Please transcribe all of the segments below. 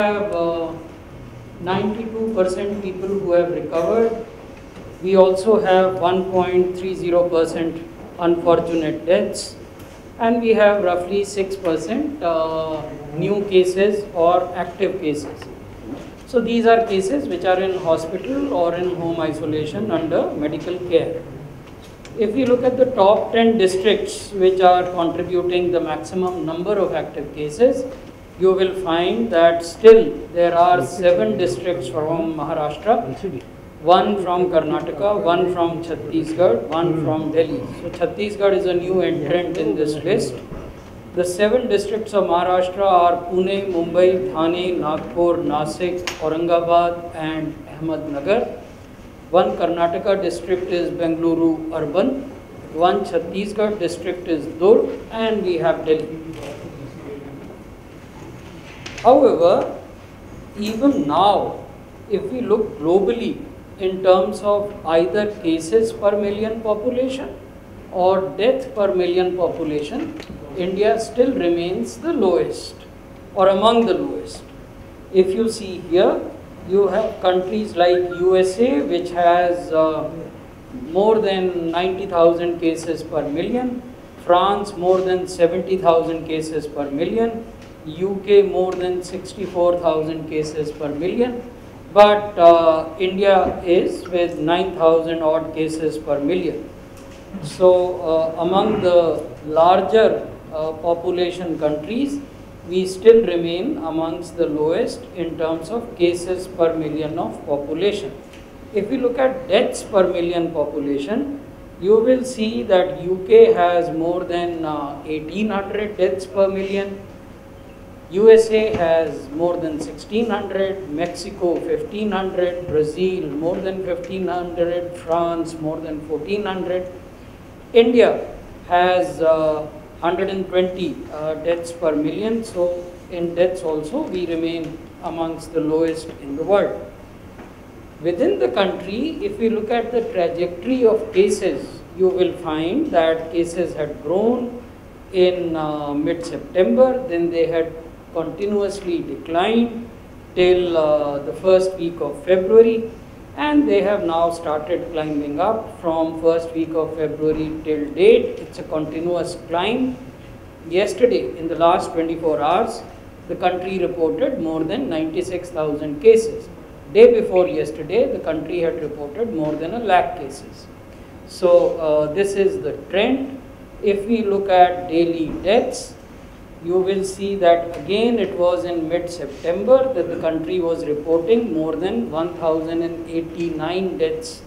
have 92% people who have recovered. We also have 1.30% unfortunate deaths, and we have roughly 6% new cases or active cases. So these are cases which are in hospital or in home isolation under medical care. If we look at the top 10 districts which are contributing the maximum number of active cases, you will find that still there are 7 districts from Maharashtra, 1 from Karnataka, 1 from Chhattisgarh, 1 from Delhi. So Chhattisgarh is a new entrant in this list. The 7 districts of Maharashtra are Pune, Mumbai, Thane, Nagpur, Nasik, Aurangabad and Ahmednagar. 1 Karnataka district is Bengaluru urban, 1 Chhattisgarh district is Durg, and we have Delhi. However, even now, if we look globally in terms of either cases per million population or death per million population, India still remains the lowest or among the lowest. If you see here, you have countries like USA, which has more than 90,000 cases per million, France more than 70,000 cases per million, UK more than 64,000 cases per million, but India is with 9,000 odd cases per million. So among the larger population countries, we still remain amongst the lowest in terms of cases per million of population. If we look at deaths per million population, you will see that UK has more than 1800 deaths per million, USA has more than 1600, Mexico 1500, Brazil more than 1500, France more than 1400. India has 120 deaths per million, so in deaths also we remain amongst the lowest in the world. Within the country, if we look at the trajectory of cases, you will find that cases had grown in mid-September, then they had continuously declined till the first week of February, and they have now started climbing up from first week of February till date. It's a continuous climb. Yesterday, in the last 24 hours, the country reported more than 96,000 cases. Day before yesterday, the country had reported more than 1 lakh cases. So this is the trend. If we look at daily deaths, you will see that again it was in mid-September that the country was reporting more than 1,089 deaths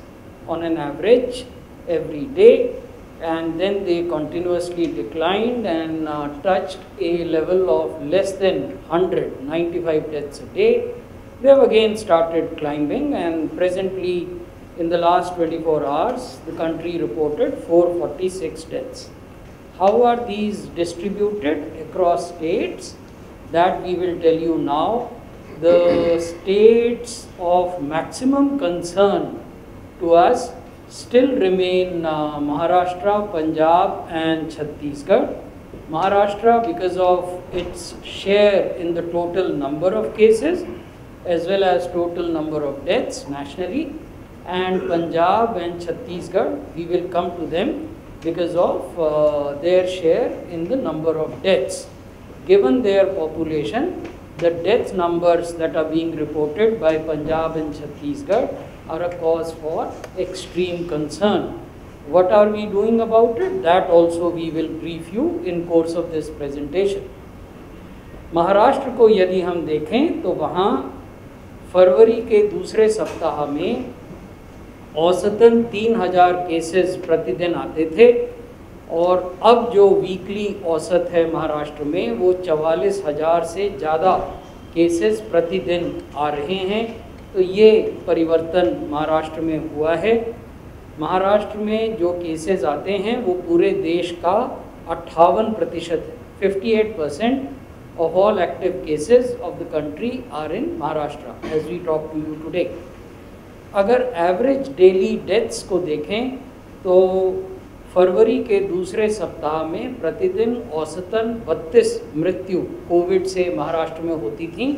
on an average every day, and then they continuously declined and touched a level of less than 100, 95 deaths a day. They have again started climbing, and presently in the last 24 hours the country reported 446 deaths. How are these distributed across states? That we will tell you now. The states of maximum concern to us still remain Maharashtra, Punjab and Chhattisgarh. Maharashtra, because of its share in the total number of cases as well as total number of deaths nationally, and Punjab and Chhattisgarh, we will come to them because of their share in the number of deaths. Given their population, the death numbers that are being reported by Punjab and Chhattisgarh are a cause for extreme concern. What are we doing about it? That also we will brief you in course of this presentation. Maharashtra को यदि हम देखें तो वहाँ फरवरी के दूसरे सप्ताह में औसतन 3000 केसेस प्रतिदिन आते थे, और अब जो वीकली औसत है महाराष्ट्र में वो 44,000 से ज़्यादा केसेस प्रतिदिन आ रहे हैं। तो ये परिवर्तन महाराष्ट्र में हुआ है। महाराष्ट्र में जो केसेस आते हैं वो पूरे देश का 58% है। 58% of all active cases of the country are in Maharashtra as we talk to you today. अगर एवरेज डेली डेथ्स को देखें तो फरवरी के दूसरे सप्ताह में प्रतिदिन औसतन 32 मृत्यु कोविड से महाराष्ट्र में होती थी,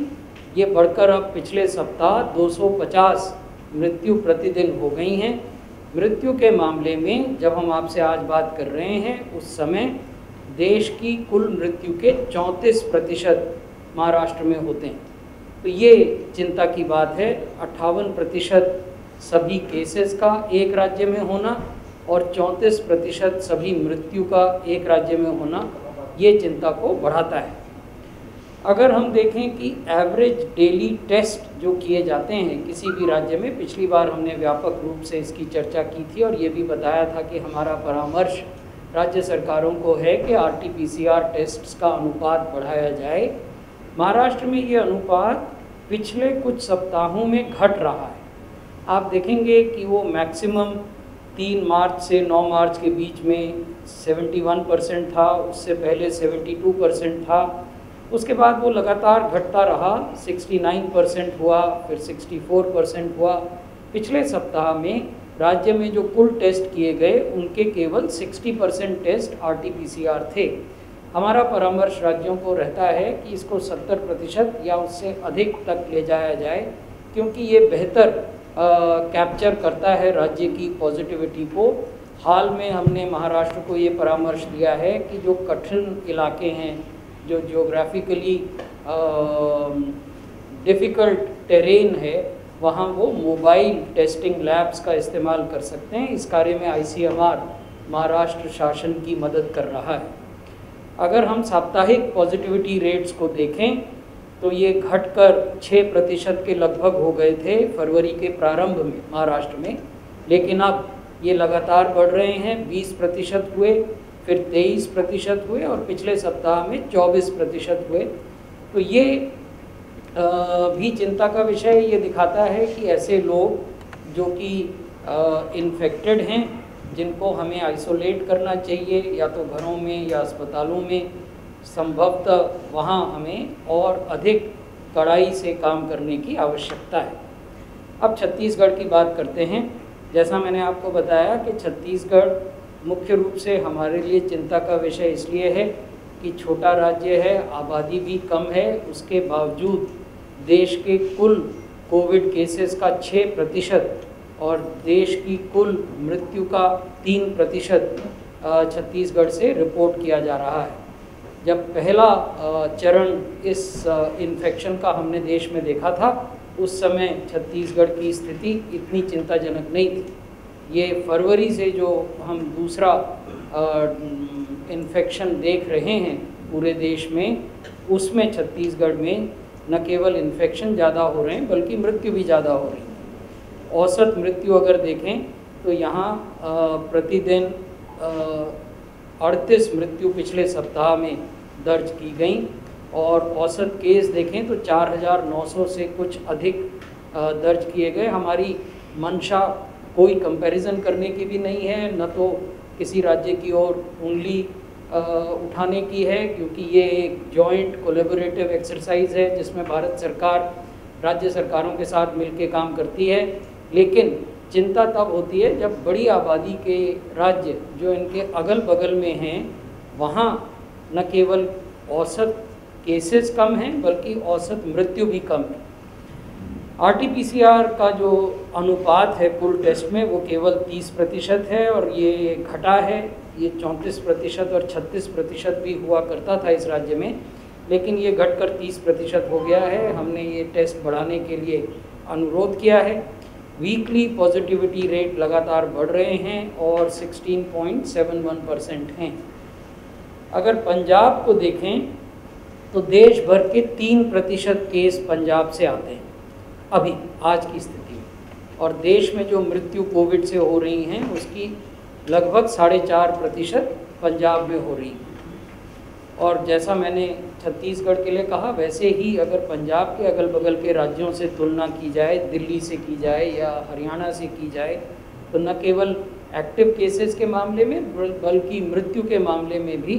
ये बढ़कर अब पिछले सप्ताह 250 मृत्यु प्रतिदिन हो गई हैं। मृत्यु के मामले में जब हम आपसे आज बात कर रहे हैं उस समय देश की कुल मृत्यु के 34% महाराष्ट्र में होते हैं। तो ये चिंता की बात है। 58% सभी केसेस का एक राज्य में होना और 34% सभी मृत्यु का एक राज्य में होना, ये चिंता को बढ़ाता है। अगर हम देखें कि एवरेज डेली टेस्ट जो किए जाते हैं किसी भी राज्य में, पिछली बार हमने व्यापक रूप से इसकी चर्चा की थी और ये भी बताया था कि हमारा परामर्श राज्य सरकारों को है कि RT-PCR टेस्ट्स का अनुपात बढ़ाया जाए। महाराष्ट्र में ये अनुपात पिछले कुछ सप्ताहों में घट रहा है। आप देखेंगे कि वो मैक्सिमम 3 मार्च से 9 मार्च के बीच में 71% था, उससे पहले 72% था, उसके बाद वो लगातार घटता रहा, 69% हुआ, फिर 64% हुआ। पिछले सप्ताह में राज्य में जो कुल टेस्ट किए गए उनके केवल 60% टेस्ट RT-PCR थे। हमारा परामर्श राज्यों को रहता है कि इसको 70% या उससे अधिक तक ले जाया जाए, क्योंकि ये बेहतर कैप्चर करता है राज्य की पॉजिटिविटी को। हाल में हमने महाराष्ट्र को ये परामर्श दिया है कि जो कठिन इलाके हैं, जो जियोग्राफिकली डिफ़िकल्ट टेरेन है, वहाँ वो मोबाइल टेस्टिंग लैब्स का इस्तेमाल कर सकते हैं। इस कार्य में ICMR महाराष्ट्र शासन की मदद कर रहा है। अगर हम साप्ताहिक पॉजिटिविटी रेट्स को देखें तो ये घटकर 6% के लगभग हो गए थे फरवरी के प्रारंभ में महाराष्ट्र में, लेकिन अब ये लगातार बढ़ रहे हैं। 20% हुए, फिर 23% हुए और पिछले सप्ताह में 24% हुए। तो ये भी चिंता का विषय। ये दिखाता है कि ऐसे लोग जो कि इन्फेक्टेड हैं, जिनको हमें आइसोलेट करना चाहिए या तो घरों में या अस्पतालों में, संभवतः वहाँ हमें और अधिक कड़ाई से काम करने की आवश्यकता है। अब छत्तीसगढ़ की बात करते हैं। जैसा मैंने आपको बताया कि छत्तीसगढ़ मुख्य रूप से हमारे लिए चिंता का विषय इसलिए है कि छोटा राज्य है, आबादी भी कम है, उसके बावजूद देश के कुल कोविड केसेस का 6% और देश की कुल मृत्यु का 3% छत्तीसगढ़ से रिपोर्ट किया जा रहा है। जब पहला चरण इस इन्फेक्शन का हमने देश में देखा था, उस समय छत्तीसगढ़ की स्थिति इतनी चिंताजनक नहीं थी। ये फरवरी से जो हम दूसरा इन्फेक्शन देख रहे हैं पूरे देश में, उसमें छत्तीसगढ़ में न केवल इन्फेक्शन ज़्यादा हो रहे हैं बल्कि मृत्यु भी ज़्यादा हो रही है। औसत मृत्यु अगर देखें तो यहाँ प्रतिदिन 38 मृत्यु पिछले सप्ताह में दर्ज की गई और औसत केस देखें तो 4,900 से कुछ अधिक दर्ज किए गए। हमारी मंशा कोई कंपैरिजन करने की भी नहीं है, न तो किसी राज्य की ओर उंगली उठाने की है, क्योंकि ये एक जॉइंट कोलैबोरेटिव एक्सरसाइज है जिसमें भारत सरकार राज्य सरकारों के साथ मिलकर काम करती है। लेकिन चिंता तब होती है जब बड़ी आबादी के राज्य जो इनके अगल बगल में हैं, वहाँ न केवल औसत केसेस कम हैं बल्कि औसत मृत्यु भी कम है। RT-PCR का जो अनुपात है कुल टेस्ट में वो केवल 30% है और ये घटा है। ये 34% और 36% भी हुआ करता था इस राज्य में, लेकिन ये घटकर 30% हो गया है। हमने ये टेस्ट बढ़ाने के लिए अनुरोध किया है। वीकली पॉजिटिविटी रेट लगातार बढ़ रहे हैं और 16.71% हैं। अगर पंजाब को देखें तो देश भर के 3% केस पंजाब से आते हैं अभी आज की स्थिति में, और देश में जो मृत्यु कोविड से हो रही हैं उसकी लगभग 4.5% पंजाब में हो रही है। और जैसा मैंने छत्तीसगढ़ के लिए कहा, वैसे ही अगर पंजाब के अगल बगल के राज्यों से तुलना की जाए, दिल्ली से की जाए या हरियाणा से की जाए, तो न केवल एक्टिव केसेस के मामले में बल्कि मृत्यु के मामले में भी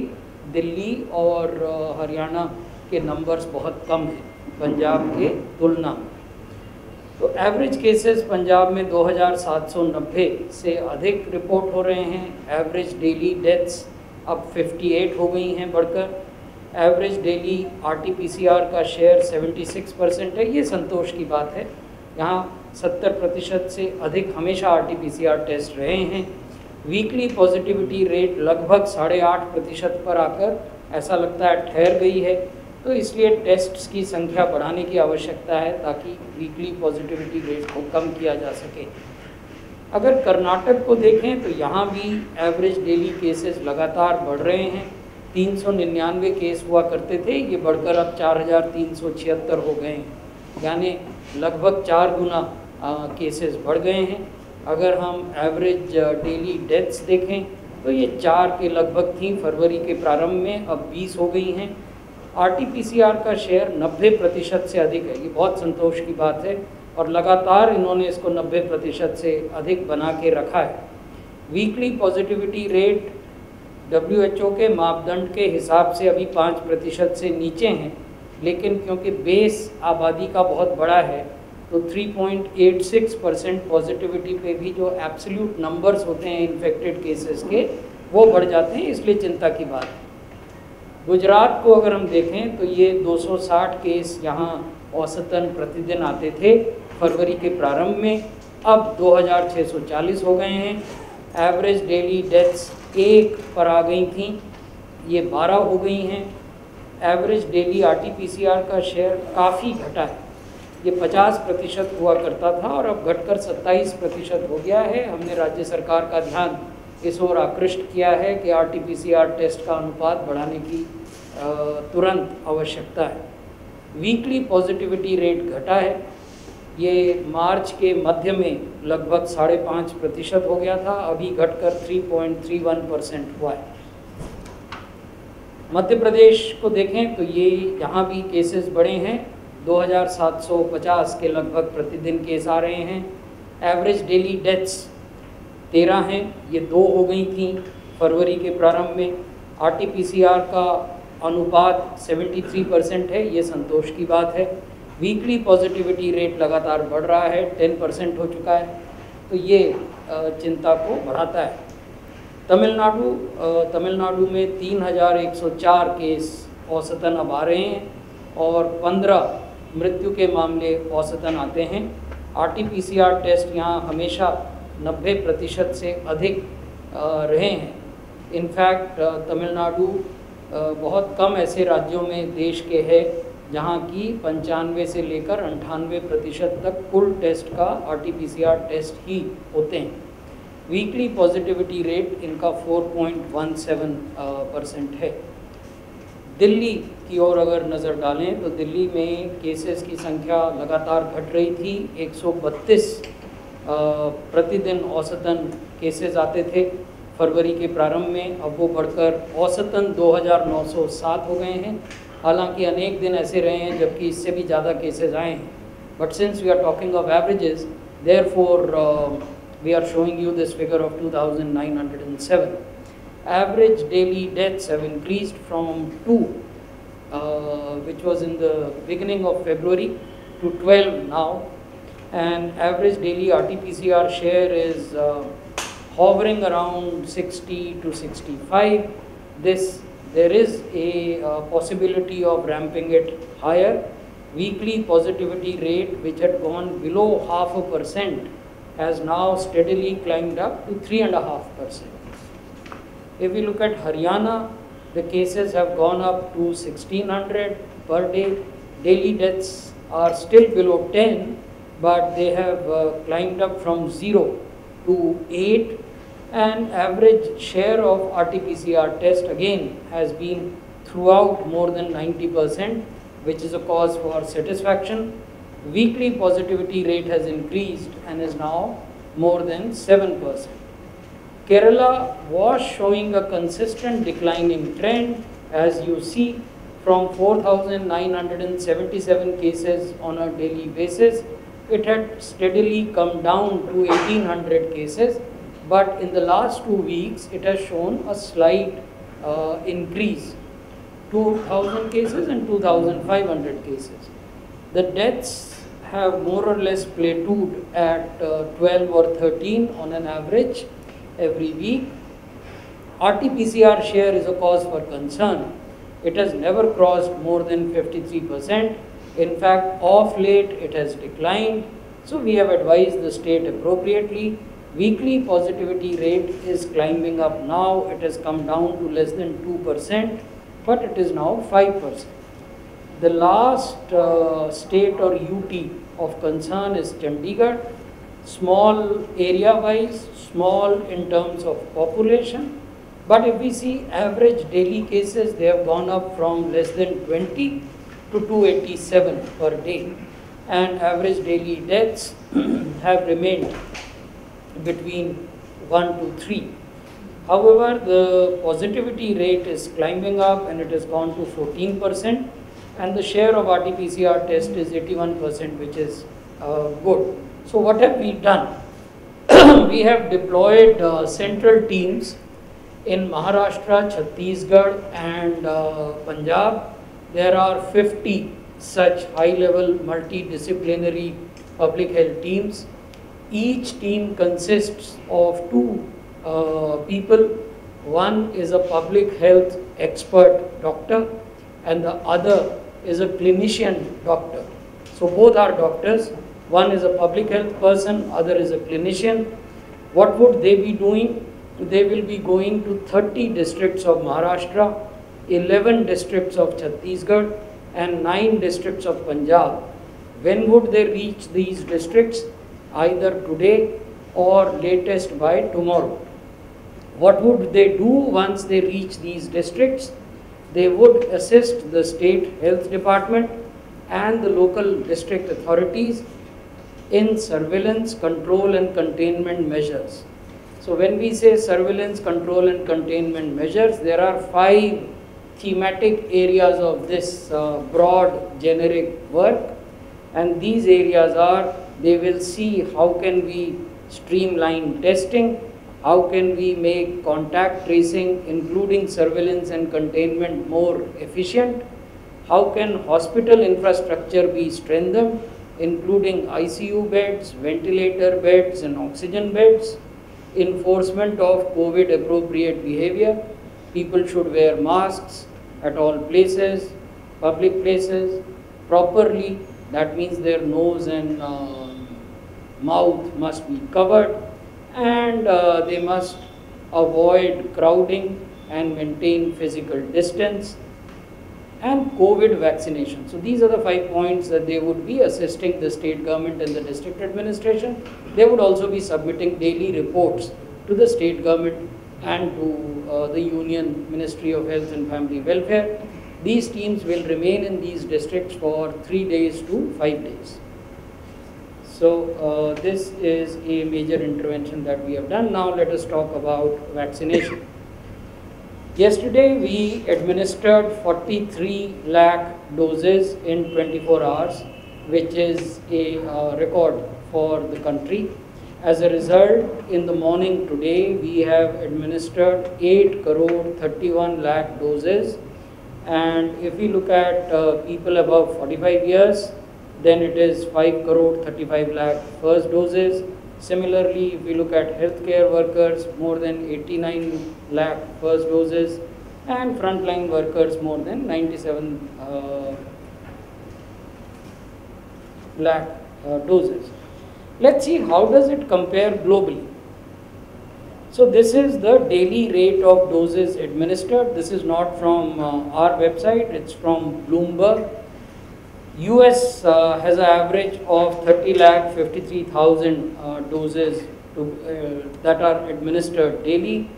दिल्ली और हरियाणा के नंबर्स बहुत कम हैं पंजाब के तुलना में। तो एवरेज केसेस पंजाब में 2,790 से अधिक रिपोर्ट हो रहे हैं। एवरेज डेली डेथ्स अब 58 हो गई हैं बढ़कर। एवरेज डेली RT-PCR का शेयर 76% है, ये संतोष की बात है। यहाँ 70% से अधिक हमेशा RT-PCR टेस्ट रहे हैं। वीकली पॉजिटिविटी रेट लगभग 8.5% पर आकर ऐसा लगता है ठहर गई है, तो इसलिए टेस्ट्स की संख्या बढ़ाने की आवश्यकता है ताकि वीकली पॉजिटिविटी रेट को कम किया जा सके। अगर कर्नाटक को देखें तो यहाँ भी एवरेज डेली केसेस लगातार बढ़ रहे हैं। 399 केस हुआ करते थे, ये बढ़कर अब 4,376 हो गए हैं, यानी लगभग 4 गुना केसेस बढ़ गए हैं। अगर हम एवरेज डेली डेथ्स देखें तो ये 4 के लगभग थी फरवरी के प्रारंभ में, अब 20 हो गई हैं। RT-PCR का शेयर 90% से अधिक है, ये बहुत संतोष की बात है और लगातार इन्होंने इसको 90% से अधिक बना के रखा है। वीकली पॉजिटिविटी रेट WHO के मापदंड के हिसाब से अभी 5% से नीचे हैं, लेकिन क्योंकि बेस आबादी का बहुत बड़ा है तो 3.86% पॉजिटिविटी पे भी जो एब्सोल्यूट नंबर्स होते हैं इन्फेक्टेड केसेस के वो बढ़ जाते हैं, इसलिए चिंता की बात है। गुजरात को अगर हम देखें तो ये 260 केस यहाँ औसतन प्रतिदिन आते थे फरवरी के प्रारंभ में, अब 2,640 हो गए हैं। एवरेज डेली डेथ्स 1 पर आ गई थी, ये 12 हो गई हैं। एवरेज डेली RT-PCR का शेयर काफ़ी घटा है, ये 50% हुआ करता था और अब घटकर 27% हो गया है। हमने राज्य सरकार का ध्यान इस ओर आकृष्ट किया है कि RT-PCR टेस्ट का अनुपात बढ़ाने की तुरंत आवश्यकता है। वीकली पॉजिटिविटी रेट घटा है, ये मार्च के मध्य में लगभग 5.5% हो गया था, अभी घटकर 3.31% हुआ है। मध्य प्रदेश को देखें तो ये यहाँ भी केसेस बढ़े हैं, 2,750 के लगभग प्रतिदिन केस आ रहे हैं। एवरेज डेली डेथ्स 13 हैं, ये 2 हो गई थी फरवरी के प्रारंभ में। RT-PCR का अनुपात 73% है, ये संतोष की बात है। वीकली पॉजिटिविटी रेट लगातार बढ़ रहा है, 10% हो चुका है, तो ये चिंता को बढ़ाता है। तमिलनाडु में 3,104 केस औसतन अब आ रहे हैं और 15 मृत्यु के मामले औसतन आते हैं। RT-PCR टेस्ट यहाँ हमेशा 90% से अधिक रहे हैं। इनफैक्ट तमिलनाडु बहुत कम ऐसे राज्यों में देश के है जहाँ की 95 से लेकर 98% तक कुल टेस्ट का RT-PCR टेस्ट ही होते हैं। वीकली पॉजिटिविटी रेट इनका 4.17% है। दिल्ली की ओर अगर नज़र डालें तो दिल्ली में केसेस की संख्या लगातार घट रही थी। 132 प्रतिदिन औसतन केसेस आते थे फरवरी के प्रारंभ में, अब वो बढ़कर औसतन 2,907 हो गए हैं। हालांकि अनेक दिन ऐसे रहे हैं जबकि इससे भी ज़्यादा केसेस आए हैं, but since we are talking of averages therefore we are showing you this figure of 2,907. Average daily deaths have increased from 2, which was in the beginning of February, to 12 now, and average daily RT-PCR share is hovering around 60 to 65. There is a possibility of ramping it higher. Weekly positivity rate, which had gone below 0.5%, has now steadily climbed up to 3.5%. If we look at Haryana, the cases have gone up to 1,600 per day. Daily deaths are still below 10, but they have climbed up from 0 to 8, and average share of RT-PCR test again has been throughout more than 90%, which is a cause for satisfaction. Weekly positivity rate has increased and is now more than 7%. Kerala was showing a consistent declining trend, as you see, from 4,977 cases on a daily basis. It had steadily come down to 1,800 cases, but in the last 2 weeks it has shown a slight increase, 2,000 cases and 2,500 cases. The deaths have more or less plateaued at 12 or 13 on an average every week. RT-PCR share is a cause for concern. It has never crossed more than 53%. In fact, of late it has declined. So we have advised the state appropriately. Weekly positivity rate is climbing up now. It has come down to less than 2%, but it is now 5%. The last state or UT of concern is Chandigarh. Small area-wise, small in terms of population. But if we see average daily cases, they have gone up from less than 20 to 287 per day. And average daily deaths have remained between 1 to 3. However, the positivity rate is climbing up and it has gone to 14%. And the share of RT-PCR test is 81%, which is good. So what have we done? We have deployed central teams in Maharashtra, Chhattisgarh and Punjab. There are 50 such high-level multidisciplinary public health teams. Each team consists of two people. One is a public health expert doctor and the other is a clinician doctor. So both are doctors. One is a public health person, other is a clinician. What would they be doing? They will be going to 30 districts of Maharashtra, 11 districts of Chhattisgarh and 9 districts of Punjab. When would they reach these districts? Either today or latest by tomorrow. What would they do once they reach these districts? They would assist the state health department and the local district authorities in surveillance, control and containment measures. So when we say surveillance, control and containment measures, there are 5 thematic areas of this broad generic work, and these areas are, they will see how can we streamline testing, how can we make contact tracing including surveillance and containment more efficient, how can hospital infrastructure be strengthened including ICU beds, ventilator beds and oxygen beds, enforcement of COVID appropriate behavior. People should wear masks at all places, public places, properly. That means their nose and mouth must be covered, and they must avoid crowding and maintain physical distance, and COVID vaccination. So these are the 5 points that they would be assisting the state government and the district administration. They would also be submitting daily reports to the state government and to the Union Ministry of Health and Family Welfare. These teams will remain in these districts for 3 days to 5 days. So this is a major intervention that we have done. Now let us talk about vaccination. Yesterday we administered 43 lakh doses in 24 hours, which is a record for the country. As a result, in the morning today we have administered 8 crore 31 lakh doses, and if we look at people above 45 years, then it is 5 crore 35 lakh first doses. Similarly, if we look at healthcare workers, more than 89 lakh first doses, and frontline workers more than 97 lakh doses. Let's see how does it compare globally. So this is the daily rate of doses administered. This is not from our website, it's from Bloomberg. US has an average of 30,53,000 doses that are administered daily.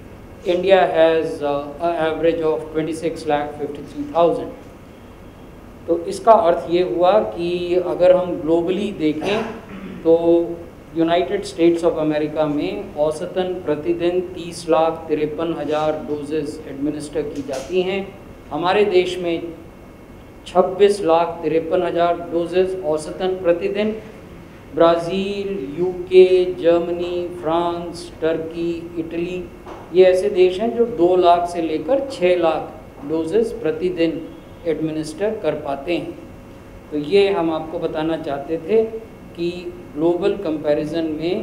India has an average of 26,53,000. तो इसका अर्थ ये हुआ कि अगर हम globally देखें तो United states of America में औसतन प्रतिदिन 30,53,000 डोजेस एडमिनिस्टर की जाती हैं। हमारे देश में 26,53,000 डोजेस औसतन प्रतिदिन। Brazil, UK, Germany, France, Turkey, Italy, ये ऐसे देश हैं जो 2 लाख से लेकर 6 लाख डोजेस प्रतिदिन एडमिनिस्टर कर पाते हैं। तो ये हम आपको बताना चाहते थे कि ग्लोबल कंपैरिजन में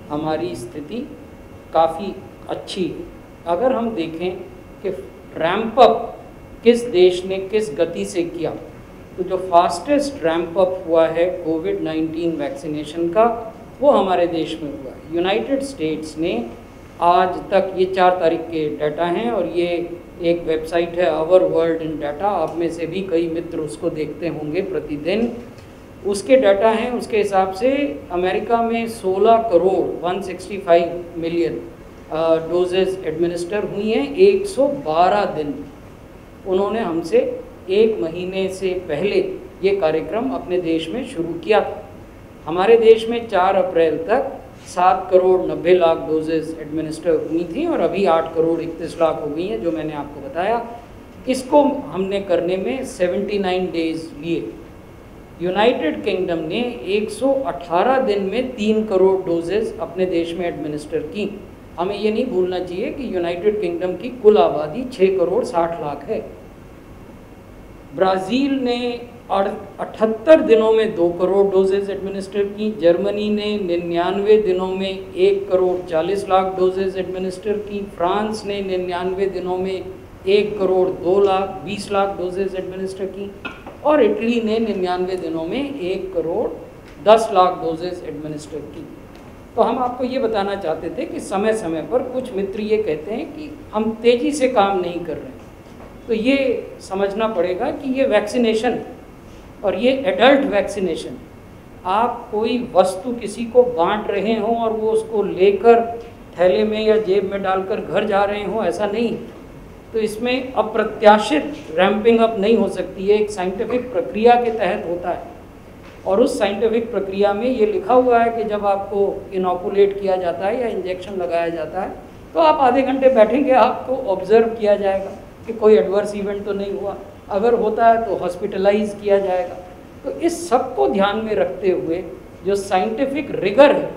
हमारी स्थिति काफ़ी अच्छी है। अगर हम देखें कि रैंप अप किस देश ने किस गति से किया, तो जो फास्टेस्ट रैंप अप हुआ है कोविड-19 वैक्सीनेशन का वो हमारे देश में हुआ है। यूनाइटेड स्टेट्स ने आज तक, ये 4 तारीख के डाटा हैं और ये एक वेबसाइट है आवर वर्ल्ड इन डाटा, आप में से भी कई मित्र उसको देखते होंगे प्रतिदिन, उसके डाटा हैं। उसके हिसाब से अमेरिका में 16 करोड़ 165 मिलियन डोजेज़ एडमिनिस्टर हुई हैं 112 दिन। उन्होंने हमसे 1 महीने से पहले ये कार्यक्रम अपने देश में शुरू किया था। हमारे देश में 4 अप्रैल तक 7 करोड़ 90 लाख डोजेज़ एडमिनिस्टर हुई थी और अभी 8 करोड़ 31 लाख हो गई हैं, जो मैंने आपको बताया। इसको हमने करने में 79 डेज़ लिए। यूनाइटेड किंगडम ने 118 दिन में 3 करोड़ डोजेज़ अपने देश में एडमिनिस्टर की। हमें ये नहीं भूलना चाहिए कि यूनाइटेड किंगडम की कुल आबादी 6 करोड़ 60 लाख है। ब्राज़ील ने 78 दिनों में 2 करोड़ डोजेज़ एडमिनिस्टर की। जर्मनी ने 99 दिनों में 1 करोड़ 40 लाख डोजेज़ एडमिनिस्टर की। फ्रांस ने 99 दिनों में 1 करोड़ 2 लाख 20 लाख डोजेज़ एडमिनिस्टर की। और इटली ने 99 दिनों में 1 करोड़ 10 लाख डोजेज़ एडमिनिस्टर की। तो हम आपको ये बताना चाहते थे कि समय समय पर कुछ मित्र ये कहते हैं कि हम तेज़ी से काम नहीं कर रहे हैं। तो ये समझना पड़ेगा कि ये वैक्सीनेशन और ये एडल्ट वैक्सीनेशन, आप कोई वस्तु किसी को बांट रहे हों और वो उसको लेकर थैले में या जेब में डालकर घर जा रहे हों, ऐसा नहीं। तो इसमें अप्रत्याशित रैंपिंग अप नहीं हो सकती है, एक साइंटिफिक प्रक्रिया के तहत होता है। और उस साइंटिफिक प्रक्रिया में ये लिखा हुआ है कि जब आपको इनोकुलेट किया जाता है या इंजेक्शन लगाया जाता है तो आप आधे घंटे बैठेंगे, आपको ऑब्जर्व किया जाएगा कि कोई एडवर्स इवेंट तो नहीं हुआ, अगर होता है तो हॉस्पिटलाइज किया जाएगा। तो इस सब को ध्यान में रखते हुए जो साइंटिफिक रिगर है,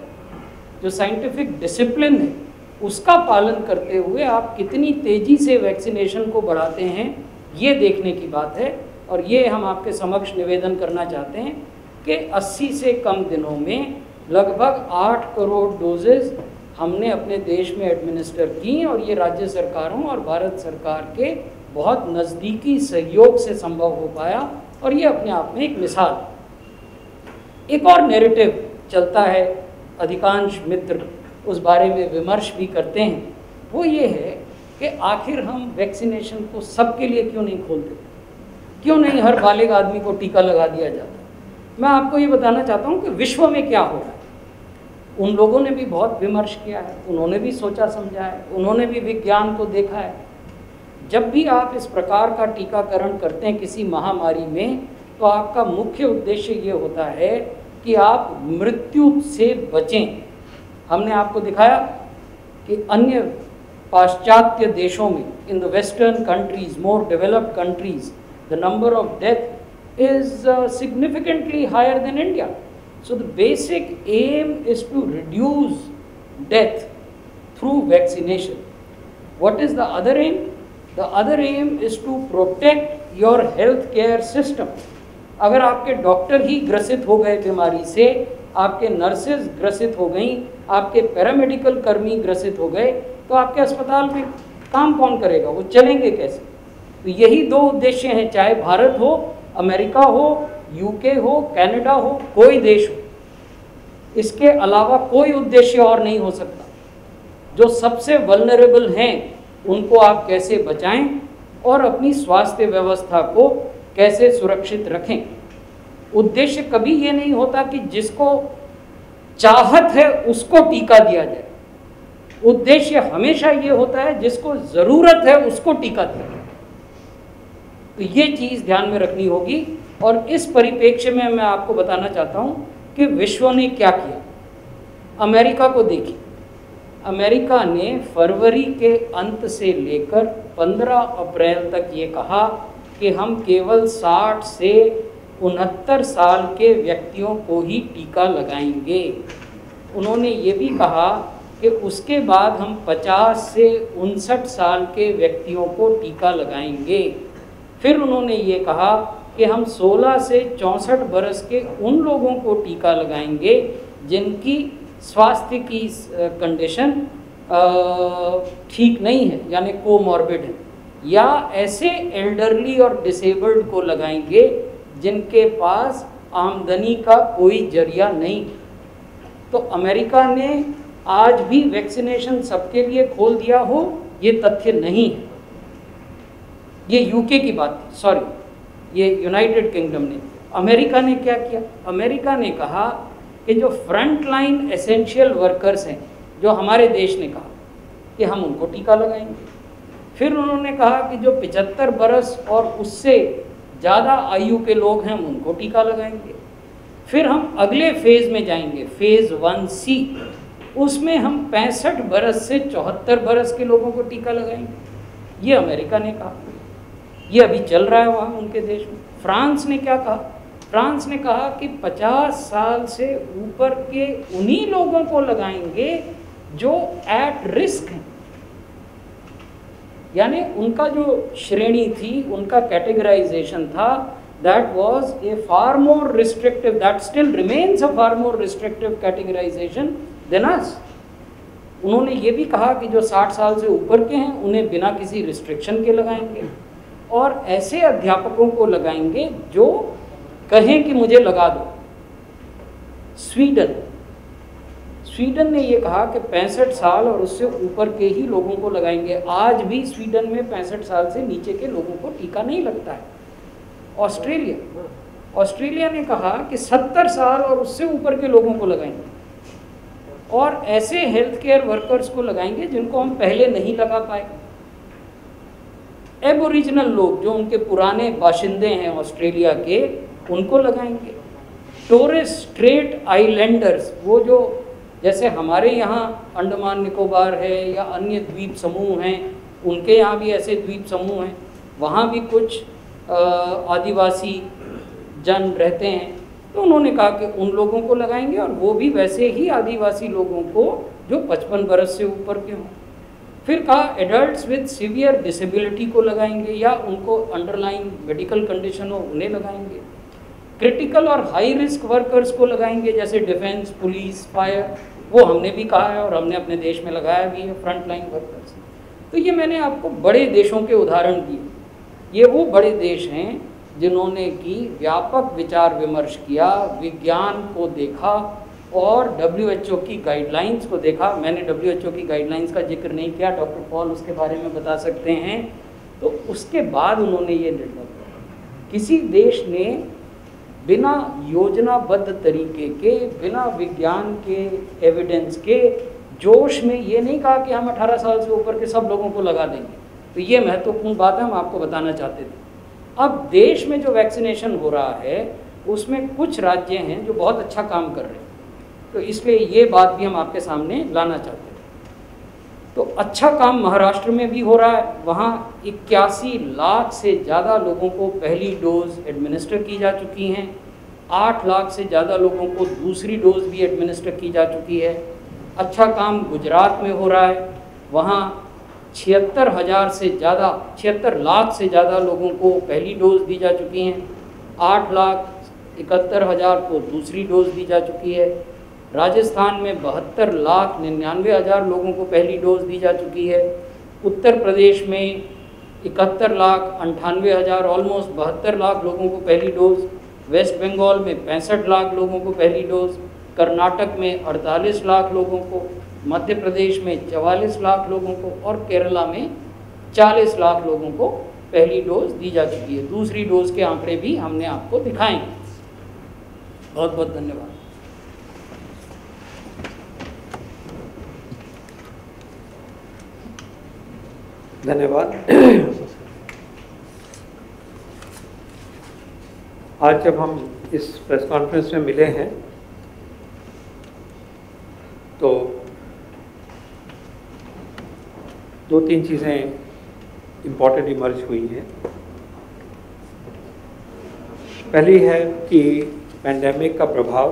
जो साइंटिफिक डिसिप्लिन है, उसका पालन करते हुए आप कितनी तेज़ी से वैक्सीनेशन को बढ़ाते हैं, ये देखने की बात है। और ये हम आपके समक्ष निवेदन करना चाहते हैं कि 80 से कम दिनों में लगभग 8 करोड़ डोजेज़ हमने अपने देश में एडमिनिस्टर की और ये राज्य सरकारों और भारत सरकार के बहुत नज़दीकी सहयोग से संभव हो पाया। और ये अपने आप में एक मिसाल। एक और नैरेटिव चलता है, अधिकांश मित्र उस बारे में विमर्श भी करते हैं, वो ये है कि आखिर हम वैक्सीनेशन को सबके लिए क्यों नहीं खोलते, क्यों नहीं हर बालिग आदमी को टीका लगा दिया जाता। मैं आपको ये बताना चाहता हूँ कि विश्व में क्या हो रहा है। उन लोगों ने भी बहुत विमर्श किया है, उन्होंने भी सोचा समझा है, उन्होंने भी विज्ञान को देखा है। जब भी आप इस प्रकार का टीकाकरण करते हैं किसी महामारी में, तो आपका मुख्य उद्देश्य ये होता है कि आप मृत्यु से बचें। हमने आपको दिखाया कि अन्य पाश्चात्य देशों में, in the western countries, more developed countries, the number of death is significantly higher than India. So the basic aim is to reduce death through vaccination. What is the other aim? The other aim is to protect your health care system. अगर आपके doctor ही ग्रसित हो गए बीमारी से, आपके nurses ग्रसित हो गई, आपके पैरामेडिकल कर्मी ग्रसित हो गए, तो आपके अस्पताल में काम कौन करेगा, वो चलेंगे कैसे? तो यही 2 उद्देश्य हैं, चाहे भारत हो, अमेरिका हो, यूके हो, कनाडा हो, कोई देश हो। इसके अलावा कोई उद्देश्य और नहीं हो सकता। जो सबसे वल्नरेबल हैं उनको आप कैसे बचाएं और अपनी स्वास्थ्य व्यवस्था को कैसे सुरक्षित रखें। उद्देश्य कभी ये नहीं होता कि जिसको चाहत है उसको टीका दिया जाए। उद्देश्य हमेशा ये होता है जिसको ज़रूरत है उसको टीका दिया जाए। तो ये चीज़ ध्यान में रखनी होगी। और इस परिप्रेक्ष्य में मैं आपको बताना चाहता हूँ कि विश्व ने क्या किया। अमेरिका को देखिए, अमेरिका ने फरवरी के अंत से लेकर 15 अप्रैल तक ये कहा कि हम केवल 60 से 69 साल के व्यक्तियों को ही टीका लगाएंगे। उन्होंने ये भी कहा कि उसके बाद हम 50 से 59 साल के व्यक्तियों को टीका लगाएंगे। फिर उन्होंने ये कहा कि हम 16 से 64 बरस के उन लोगों को टीका लगाएंगे जिनकी स्वास्थ्य की कंडीशन ठीक नहीं है, यानी कोमॉर्बिड है। या ऐसे एल्डरली और डिसेबल्ड को लगाएंगे जिनके पास आमदनी का कोई जरिया नहीं। तो अमेरिका ने आज भी वैक्सीनेशन सबके लिए खोल दिया हो, ये तथ्य नहीं है। ये यूके की बात थी, सॉरी, ये यूनाइटेड किंगडम ने। अमेरिका ने क्या किया? अमेरिका ने कहा कि जो फ्रंट लाइन एसेंशियल वर्कर्स हैं, जो हमारे देश ने कहा कि हम उनको टीका लगाएंगे। फिर उन्होंने कहा कि जो 75 बरस और उससे ज़्यादा आयु के लोग हैं, हम उनको टीका लगाएंगे। फिर हम अगले फेज़ में जाएंगे, फेज़ 1C, उसमें हम 65 बरस से 74 बरस के लोगों को टीका लगाएंगे। ये अमेरिका ने कहा, ये अभी चल रहा है वहाँ उनके देश में। फ्रांस ने क्या कहा? फ्रांस ने कहा कि 50 साल से ऊपर के उन्हीं लोगों को लगाएंगे जो एट रिस्क हैं। यानी उनका जो श्रेणी थी, उनका कैटेगराइजेशन था, that was a far more restrictive, that still remains a far more restrictive categorization than us। उन्होंने ये भी कहा कि जो 60 साल से ऊपर के हैं उन्हें बिना किसी रिस्ट्रिक्शन के लगाएंगे, और ऐसे अध्यापकों को लगाएंगे जो कहें कि मुझे लगा दो। स्वीडन ने ये कहा कि 65 साल और उससे ऊपर के ही लोगों को लगाएंगे। आज भी स्वीडन में 65 साल से नीचे के लोगों को टीका नहीं लगता है। ऑस्ट्रेलिया ने कहा कि 70 साल और उससे ऊपर के लोगों को लगाएंगे, और ऐसे हेल्थ केयर वर्कर्स को लगाएंगे जिनको हम पहले नहीं लगा पाए। एबोरिजिनल लोग, जो उनके पुराने बाशिंदे हैं ऑस्ट्रेलिया के, उनको लगाएंगे। टोरेस स्ट्रेट आइलैंडर्स, वो जो जैसे हमारे यहाँ अंडमान निकोबार है या अन्य द्वीप समूह हैं, उनके यहाँ भी ऐसे द्वीप समूह हैं, वहाँ भी कुछ आदिवासी जन रहते हैं। तो उन्होंने कहा कि उन लोगों को लगाएंगे, और वो भी वैसे ही आदिवासी लोगों को जो 55 बरस से ऊपर के हों। फिर कहा एडल्ट्स विद सीवियर डिसेबिलिटी को लगाएंगे, या उनको अंडरलाइन मेडिकल कंडीशन हो उन्हें लगाएंगे। क्रिटिकल और हाई रिस्क वर्कर्स को लगाएंगे, जैसे डिफेंस, पुलिस, फायर, वो हमने भी कहा है और हमने अपने देश में लगाया भी है, फ्रंट लाइन वर्कर्स। तो ये मैंने आपको बड़े देशों के उदाहरण दिए। ये वो बड़े देश हैं जिन्होंने की व्यापक विचार विमर्श किया, विज्ञान को देखा और WHO की गाइडलाइंस को देखा। मैंने WHO की गाइडलाइंस का जिक्र नहीं किया, डॉक्टर पॉल उसके बारे में बता सकते हैं। तो उसके बाद उन्होंने ये निर्णय लिया। किसी देश ने बिना योजनाबद्ध तरीके के, बिना विज्ञान के एविडेंस के जोश में ये नहीं कहा कि हम 18 साल से ऊपर के सब लोगों को लगा देंगे। तो ये महत्वपूर्ण बात है, हम आपको बताना चाहते थे। अब देश में जो वैक्सीनेशन हो रहा है उसमें कुछ राज्य हैं जो बहुत अच्छा काम कर रहे हैं, तो इसलिए ये बात भी हम आपके सामने लाना चाहते थे। तो अच्छा काम महाराष्ट्र में भी हो रहा है। वहाँ 81 लाख से ज़्यादा लोगों को पहली डोज एडमिनिस्टर की जा चुकी हैं, 8 लाख से ज़्यादा लोगों को दूसरी डोज भी एडमिनिस्टर की जा चुकी है। अच्छा काम गुजरात में हो रहा है, वहाँ 76 लाख से ज़्यादा लोगों को पहली डोज दी जा चुकी हैं, 8,71,000 को दूसरी डोज दी जा चुकी है। राजस्थान में 72,99,000 लोगों को पहली डोज दी जा चुकी है। उत्तर प्रदेश में 71,98,000, ऑलमोस्ट 72 लाख लोगों को पहली डोज। वेस्ट बंगाल में 65 लाख लोगों को पहली डोज। कर्नाटक में 48 लाख लोगों को, मध्य प्रदेश में 44 लाख लोगों को, और केरला में 40 लाख लोगों को पहली डोज दी जा चुकी है। दूसरी डोज के आंकड़े भी हमने आपको दिखाए। बहुत बहुत धन्यवाद। धन्यवाद। आज जब हम इस प्रेस कॉन्फ्रेंस में मिले हैं तो 2-3 चीज़ें इम्पॉर्टेंट इमर्ज हुई हैं। पहली है कि पैंडेमिक का प्रभाव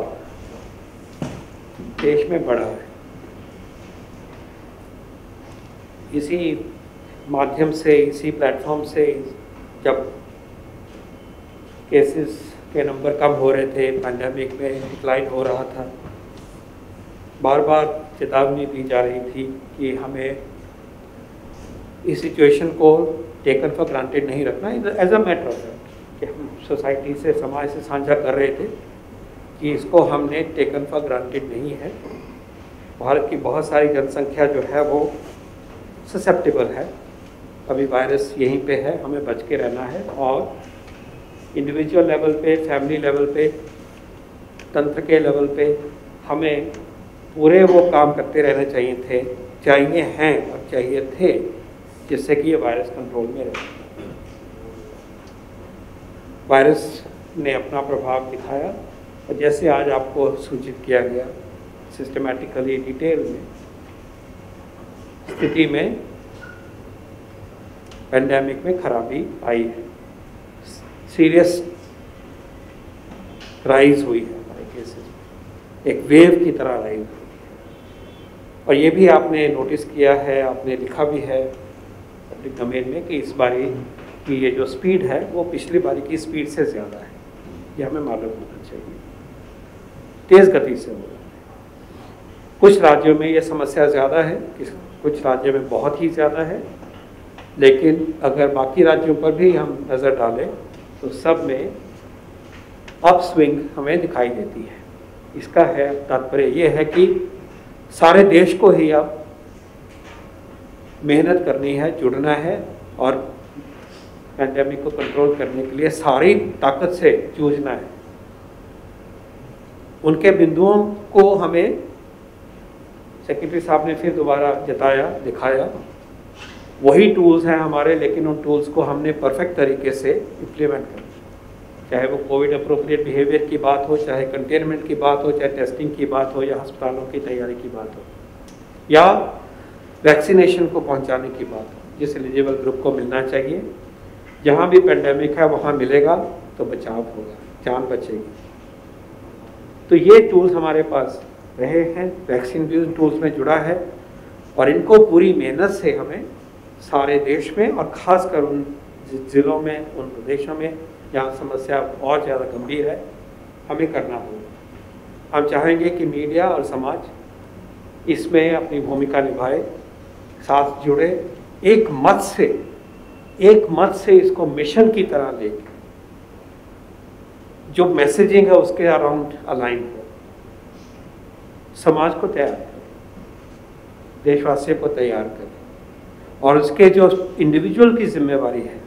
देश में बढ़ा है। इसी माध्यम से, इसी प्लेटफॉर्म से जब केसेस के नंबर कम हो रहे थे, पैंडेमिक में डिक्लाइन हो रहा था, बार बार चेतावनी दी जा रही थी कि हमें इस सिचुएशन को टेकन फॉर ग्रांटेड नहीं रखना, as a matter of fact कि हम सोसाइटी से, समाज से साझा कर रहे थे कि इसको हमने टेकन फॉर ग्रांटेड नहीं है। भारत की बहुत सारी जनसंख्या जो है वो ससेप्टेबल है, अभी वायरस यहीं पे है, हमें बच के रहना है। और इंडिविजुअल लेवल पे, फैमिली लेवल पे, तंत्र के लेवल पे हमें पूरे वो काम करते रहने चाहिए हैं और चाहिए थे, जिससे कि ये वायरस कंट्रोल में रहे। वायरस ने अपना प्रभाव दिखाया और जैसे आज आपको सूचित किया गया सिस्टमैटिकली, डिटेल में, स्थिति में पेंडेमिक में खराबी आई है, सीरियस राइज हुई है हमारे केसेस, एक वेव की तरह राइज हुई है। और ये भी आपने नोटिस किया है, आपने लिखा भी है पब्लिक डोमेन में कि इस बारी की ये जो स्पीड है वो पिछली बारी की स्पीड से ज़्यादा है। ये हमें मालूम होना चाहिए, तेज़ गति से हो रहा है। कुछ राज्यों में ये समस्या ज़्यादा है, कुछ राज्यों में बहुत ही ज़्यादा है, लेकिन अगर बाकी राज्यों पर भी हम नज़र डालें तो सब में अप स्विंग हमें दिखाई देती है। इसका है तात्पर्य ये है कि सारे देश को ही अब मेहनत करनी है, जुड़ना है और पैंडेमिक को कंट्रोल करने के लिए सारी ताकत से जूझना है। उनके बिंदुओं को हमें सेक्रेटरी साहब ने फिर दोबारा जताया, दिखाया। वही टूल्स हैं हमारे, लेकिन उन टूल्स को हमने परफेक्ट तरीके से इम्प्लीमेंट करना, चाहे वो कोविड अप्रोप्रिएट बिहेवियर की बात हो, चाहे कंटेनमेंट की बात हो, चाहे टेस्टिंग की बात हो, या अस्पतालों की तैयारी की बात हो, या वैक्सीनेशन को पहुंचाने की बात हो, जिस एलिजिबल ग्रुप को मिलना चाहिए। जहां भी पेंडेमिक है वहां मिलेगा तो बचाव होगा, जान बचेगी। तो ये टूल्स हमारे पास रहे हैं, वैक्सीन भी उन टूल्स में जुड़ा है और इनको पूरी मेहनत से हमें सारे देश में और ख़ासकर उन ज़िलों में, उन प्रदेशों में जहाँ समस्या और ज़्यादा गंभीर है, हमें करना होगा। हम चाहेंगे कि मीडिया और समाज इसमें अपनी भूमिका निभाए, साथ जुड़े, एक मत से इसको मिशन की तरह लेके जो मैसेजिंग है उसके अराउंड अलाइन हो, समाज को तैयार करें, देशवासियों को तैयार करें और उसके जो इंडिविजुअल की जिम्मेवारी है,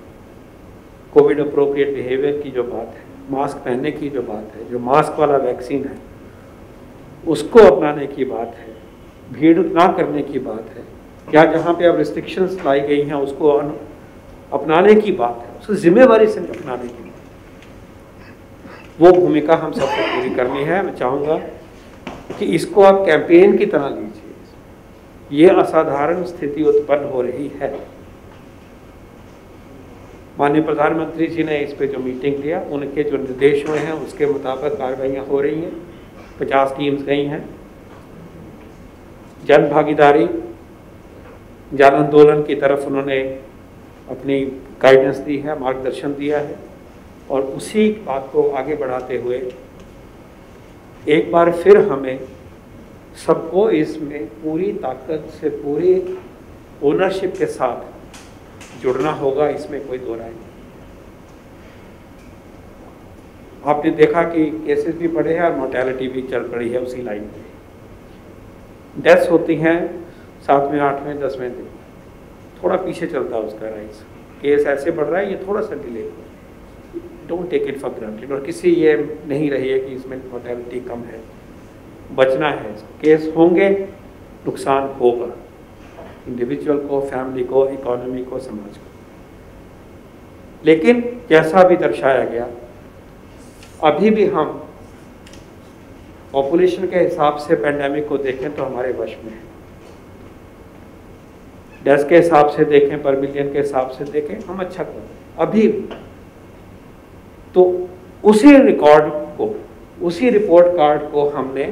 कोविड अप्रोप्रिएट बिहेवियर की जो बात है, मास्क पहनने की जो बात है, जो मास्क वाला वैक्सीन है उसको अपनाने की बात है, भीड़ ना करने की बात है, या जहाँ पे अब रिस्ट्रिक्शंस लाई गई हैं उसको अपनाने की बात है, उसको जिम्मेवारी से अपनाने की बात है। वो भूमिका हम सबको पूरी करनी है। मैं चाहूँगा कि इसको आप कैंपेन की तरह लीजिए। ये असाधारण स्थिति उत्पन्न हो रही है। माननीय प्रधानमंत्री जी ने इस पे जो मीटिंग लिया, उनके जो निर्देश हुए हैं उसके मुताबिक कार्रवाइयाँ हो रही हैं। 50 टीम्स गई हैं। जन भागीदारी, जन आंदोलन की तरफ उन्होंने अपनी गाइडेंस दी है, मार्गदर्शन दिया है और उसी बात को आगे बढ़ाते हुए एक बार फिर हमें सबको इसमें पूरी ताकत से, पूरी ओनरशिप के साथ जुड़ना होगा। इसमें कोई दो राय नहीं। आपने देखा कि केसेस भी बढ़े हैं और मोर्टेलिटी भी चल पड़ी है उसी लाइन में। डेथ्स होती हैं 7वें, 8वें, 10वें दिन, थोड़ा पीछे चलता है उसका राइज। केस ऐसे बढ़ रहा है, ये थोड़ा सा डिले हुआ। Don't take it for granted. और किसी ये नहीं रही है कि इसमें मोर्टेलिटी कम है, बचना है। केस होंगे, नुकसान होगा इंडिविजुअल को, फैमिली को, इकोनॉमी को, समाज को। लेकिन जैसा भी दर्शाया गया, अभी भी हम पॉपुलेशन के हिसाब से पेंडेमिक को देखें तो हमारे वश में है। डेथ के हिसाब से देखें, पर मिलियन के हिसाब से देखें, हम अच्छा कर रहे हैं अभी। तो उसी रिकॉर्ड को, उसी रिपोर्ट कार्ड को हमने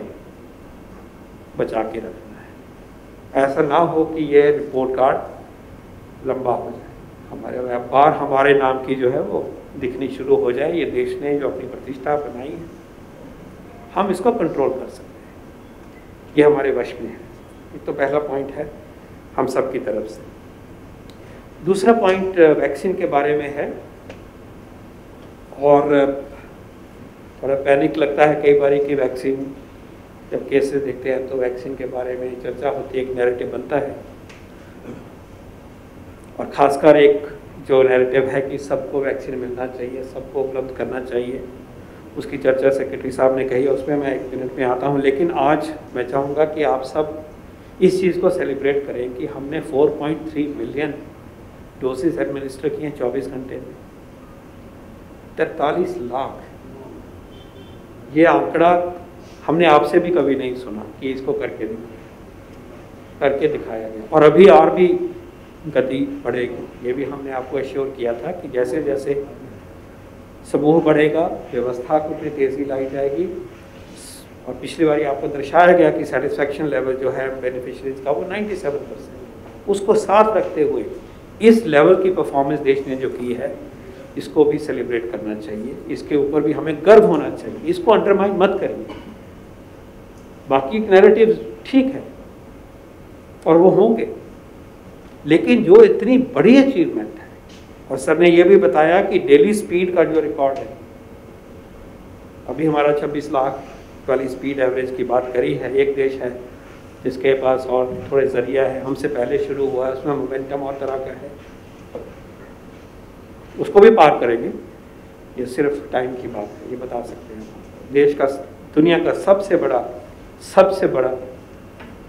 बचा के रखना है। ऐसा ना हो कि ये रिपोर्ट कार्ड लंबा हो जाए, हमारे व्यापार हमारे नाम की जो है वो दिखनी शुरू हो जाए। ये देश ने जो अपनी प्रतिष्ठा बनाई है, हम इसको कंट्रोल कर सकते हैं, ये हमारे वश में है। ये तो पहला पॉइंट है हम सब की तरफ से। दूसरा पॉइंट वैक्सीन के बारे में है, और थोड़ा पैनिक लगता है कई बार कि वैक्सीन जब केसेस देखते हैं तो वैक्सीन के बारे में चर्चा होती है, एक नैरेटिव बनता है, और ख़ासकर एक जो नैरेटिव है कि सबको वैक्सीन मिलना चाहिए, सबको उपलब्ध करना चाहिए, उसकी चर्चा सेक्रेटरी साहब ने कही है, उसमें मैं 1 मिनट में आता हूँ। लेकिन आज मैं चाहूँगा कि आप सब इस चीज़ को सेलिब्रेट करें कि हमने 4.3 मिलियन डोसेज एडमिनिस्टर किए हैं 24 घंटे में, 43 लाख। ये आंकड़ा हमने आपसे भी कभी नहीं सुना कि इसको करके दिखाया गया, और अभी और भी गति बढ़ेगी। ये भी हमने आपको एश्योर किया था कि जैसे जैसे समूह बढ़ेगा, व्यवस्था को अपनी तेज़ी लाई जाएगी, और पिछली बार आपको दर्शाया गया कि सेटिस्फैक्शन लेवल जो है बेनिफिशरीज का वो 97%, उसको साथ रखते हुए इस लेवल की परफॉर्मेंस देश ने जो की है इसको भी सेलिब्रेट करना चाहिए, इसके ऊपर भी हमें गर्व होना चाहिए, इसको अंडरमाइन मत करिए। बाकी नैरेटिव ठीक है और वो होंगे, लेकिन जो इतनी बड़ी अचीवमेंट है, और सर ने ये भी बताया कि डेली स्पीड का जो रिकॉर्ड है, अभी हमारा 26 लाख वाली स्पीड एवरेज की बात करी है। एक देश है जिसके पास और थोड़े जरिया है, हमसे पहले शुरू हुआ है, उसमें मोमेंटम और तरह का है, उसको भी पार करेंगे। ये सिर्फ टाइम की बात है, ये बता सकते हैं। देश का, दुनिया का सबसे बड़ा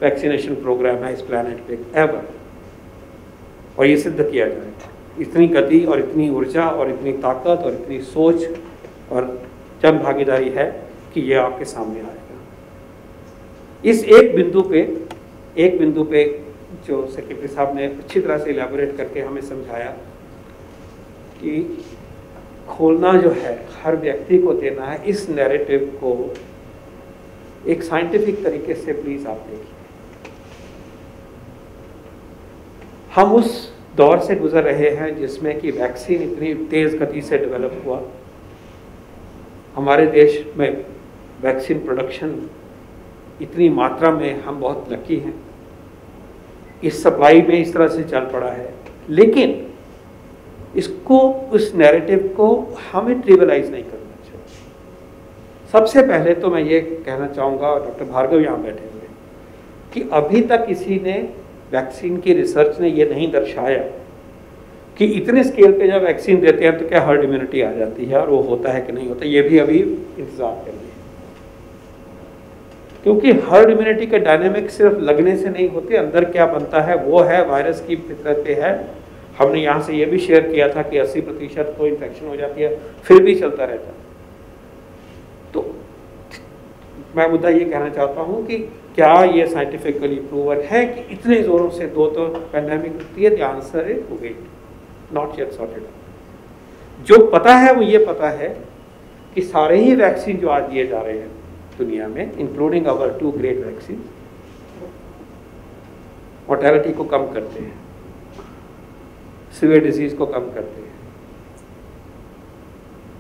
वैक्सीनेशन प्रोग्राम है इस प्लैनेट पे एवर, और ये सिद्ध किया जाएगा। इतनी गति और इतनी ऊर्जा और इतनी ताकत और इतनी सोच और जन भागीदारी है कि ये आपके सामने आएगा। इस एक बिंदु पे जो सेक्रेटरी साहब ने अच्छी तरह से इलैबोरेट करके हमें समझाया कि खोलना जो है हर व्यक्ति को देना है, इस नैरेटिव को एक साइंटिफिक तरीके से प्लीज आप देखिए। हम उस दौर से गुजर रहे हैं जिसमें कि वैक्सीन इतनी तेज गति से डेवलप हुआ, हमारे देश में वैक्सीन प्रोडक्शन इतनी मात्रा में, हम बहुत लकी हैं, इस सप्लाई में इस तरह से चल पड़ा है। लेकिन इसको, उस नैरेटिव को हमें ट्रिवियलाइज नहीं करना चाहिए। सबसे पहले तो मैं ये कहना चाहूँगा, डॉक्टर भार्गव यहाँ बैठे हुए, कि अभी तक किसी ने वैक्सीन की रिसर्च ने ये नहीं दर्शाया कि इतने स्केल पे जब वैक्सीन देते हैं तो क्या हर्ड इम्यूनिटी आ जाती है, और वो होता है कि नहीं होता, ये भी अभी इंतजार करिए। क्योंकि हर्ड इम्यूनिटी के डायनेमिक सिर्फ लगने से नहीं होते, अंदर क्या बनता है वो है, वायरस की फितरत पे है। हमने यहाँ से ये भी शेयर किया था कि 80% को इन्फेक्शन हो जाती है, फिर भी चलता रहता है। तो मैं मुद्दा ये कहना चाहता हूँ कि क्या ये साइंटिफिकली प्रूवन है कि इतने जोरों से दो तो पैंडेमिक होती है? The answer is wait, not yet sorted out. जो पता है वो ये पता है कि सारे ही वैक्सीन जो आज दिए जा रहे हैं दुनिया में, including our 2 great vaccine, mortality को कम करते हैं, सीवियर डिजीज को कम करते हैं,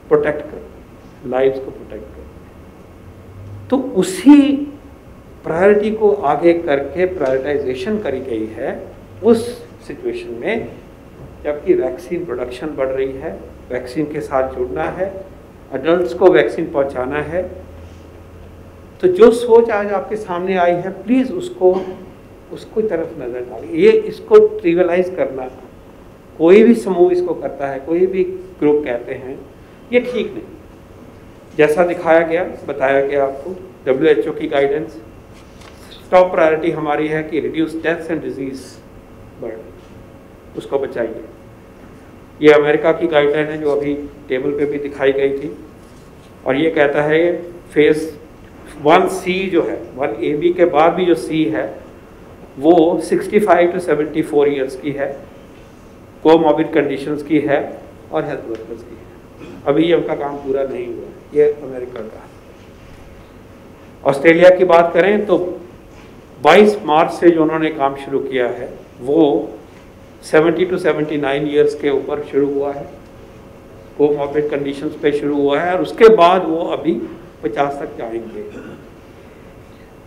प्रोटेक्ट करते, लाइव्स को प्रोटेक्ट करते हैं। तो उसी प्रायोरिटी को आगे करके प्रायोरिटाइजेशन करी गई है उस सिचुएशन में, जबकि वैक्सीन प्रोडक्शन बढ़ रही है, वैक्सीन के साथ जुड़ना है, अडल्ट्स को वैक्सीन पहुंचाना है। तो जो सोच आज आपके सामने आई है, प्लीज़ उसको तरफ नज़र डालिए। ये इसको ट्रिवियलाइज करना, कोई भी समूह इसको करता है, कोई भी ग्रुप कहते हैं, ये ठीक नहीं। जैसा दिखाया गया, बताया गया आपको, WHO की गाइडेंस, टॉप प्रायोरिटी हमारी है कि reduce deaths and disease burden, उसको बचाइए। ये अमेरिका की गाइडलाइन है जो अभी टेबल पे भी दिखाई गई थी, और ये कहता है फेज 1C जो है, 1AB के बाद भी जो C है वो 65 to 74 ईयर्स की है, कोमॉर्बिड कंडीशंस की है और हेल्थ वर्कर्स की है। अभी ये उनका काम पूरा नहीं हुआ, ये अमेरिका का। ऑस्ट्रेलिया की बात करें तो 22 मार्च से जो उन्होंने काम शुरू किया है वो 70 to 79 ईयर्स के ऊपर शुरू हुआ है, कोमॉर्बिड कंडीशंस पे शुरू हुआ है, और उसके बाद वो अभी 50 तक जाएंगे।